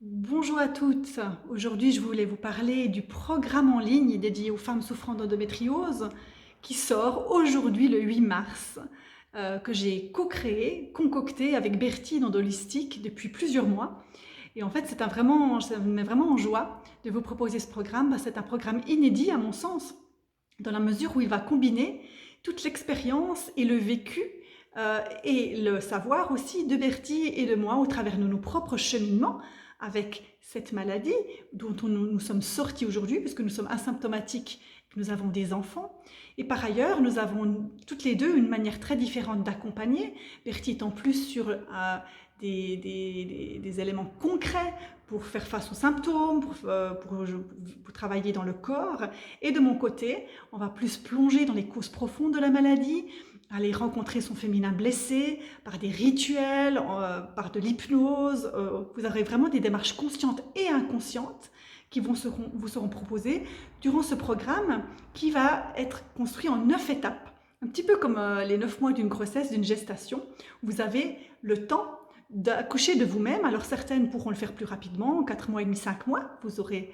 Bonjour à toutes. Aujourd'hui, je voulais vous parler du programme en ligne dédié aux femmes souffrant d'endométriose qui sort aujourd'hui le 8 mars, que j'ai co-créé, concocté avec Bertie d'Endolistique depuis plusieurs mois. Et en fait, ça me met vraiment en joie de vous proposer ce programme. C'est un programme inédit à mon sens, dans la mesure où il va combiner toute l'expérience et le vécu et le savoir aussi de Bertie et de moi au travers de nos propres cheminements avec cette maladie dont nous sommes sortis aujourd'hui puisque nous sommes asymptomatiques, nous avons des enfants. Et par ailleurs, nous avons toutes les deux une manière très différente d'accompagner. Bertie est en plus sur des éléments concrets pour faire face aux symptômes, pour travailler dans le corps. Et de mon côté, on va plus plonger dans les causes profondes de la maladie, aller rencontrer son féminin blessé par des rituels, par de l'hypnose. Vous aurez vraiment des démarches conscientes et inconscientes qui vous seront proposées durant ce programme qui va être construit en 9 étapes. Un petit peu comme les 9 mois d'une grossesse, d'une gestation. Vous avez le temps d'accoucher de vous-même. Alors certaines pourront le faire plus rapidement, 4 mois et demi, 5 mois. Vous aurez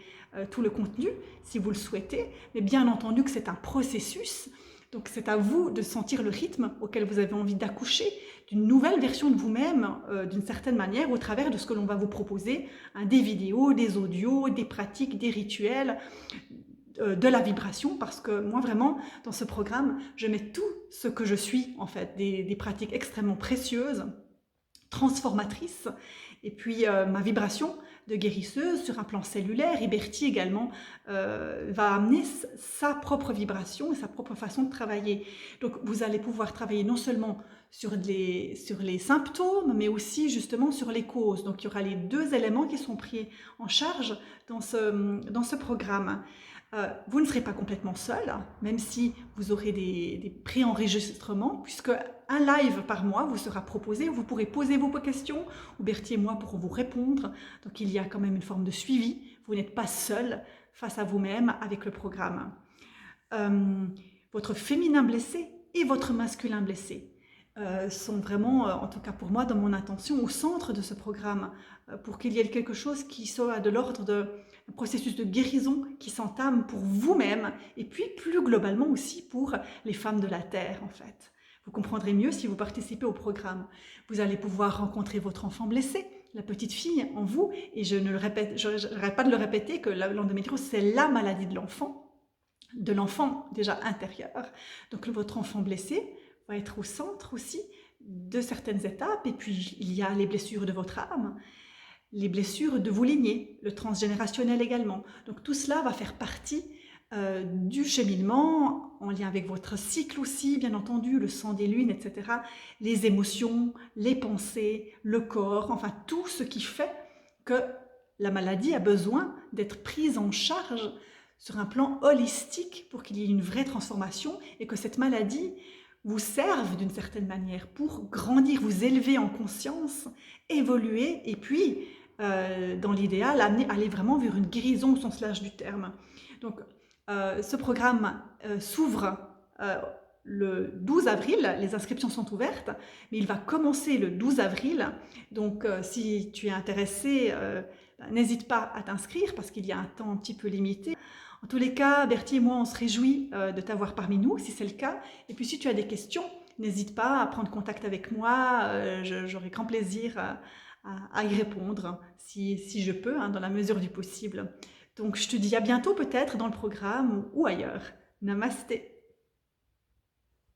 tout le contenu si vous le souhaitez. Mais bien entendu que c'est un processus. Donc c'est à vous de sentir le rythme auquel vous avez envie d'accoucher d'une nouvelle version de vous-même, d'une certaine manière, au travers de ce que l'on va vous proposer, hein, des vidéos, des audios, des pratiques, des rituels, de la vibration, parce que moi vraiment, dans ce programme, je mets tout ce que je suis, en fait, des pratiques extrêmement précieuses, transformatrices, et puis ma vibration de guérisseuse sur un plan cellulaire. Et Bertie également va amener sa propre vibration et sa propre façon de travailler. Donc vous allez pouvoir travailler non seulement sur les symptômes, mais aussi justement sur les causes. Donc il y aura les deux éléments qui sont pris en charge dans ce programme. Vous ne serez pas complètement seul, même si vous aurez des pré-enregistrements, puisque un live par mois vous sera proposé, où vous pourrez poser vos questions, où Bertie et moi pourrons vous répondre. Donc il y a quand même une forme de suivi, vous n'êtes pas seul face à vous-même avec le programme. Votre féminin blessé et votre masculin blessé sont vraiment, en tout cas pour moi, dans mon intention, au centre de ce programme, pour qu'il y ait quelque chose qui soit de l'ordre d'un processus de guérison qui s'entame pour vous-même, et puis plus globalement aussi pour les femmes de la Terre, en fait. Vous comprendrez mieux si vous participez au programme. Vous allez pouvoir rencontrer votre enfant blessé, la petite fille en vous, et je n'arrête pas de le répéter que l'endométriose, c'est la maladie de l'enfant déjà intérieur. Donc votre enfant blessé va être au centre aussi de certaines étapes. Et puis il y a les blessures de votre âme, les blessures de vos lignées, le transgénérationnel également. Donc tout cela va faire partie du cheminement, en lien avec votre cycle aussi, bien entendu, le sang des lunes, etc. Les émotions, les pensées, le corps, enfin tout ce qui fait que la maladie a besoin d'être prise en charge sur un plan holistique pour qu'il y ait une vraie transformation et que cette maladie vous serve d'une certaine manière pour grandir, vous élever en conscience, évoluer et puis, dans l'idéal, aller vraiment vers une guérison au sens large du terme. Donc, ce programme s'ouvre le 12 avril, les inscriptions sont ouvertes, mais il va commencer le 12 avril. Donc, si tu es intéressé, n'hésite pas à t'inscrire parce qu'il y a un temps un petit peu limité. En tous les cas, Bertie et moi, on se réjouit de t'avoir parmi nous, si c'est le cas. Et puis, si tu as des questions, n'hésite pas à prendre contact avec moi. J'aurai grand plaisir à y répondre, si je peux, hein, dans la mesure du possible. Donc, je te dis à bientôt peut-être dans le programme ou ailleurs. Namasté.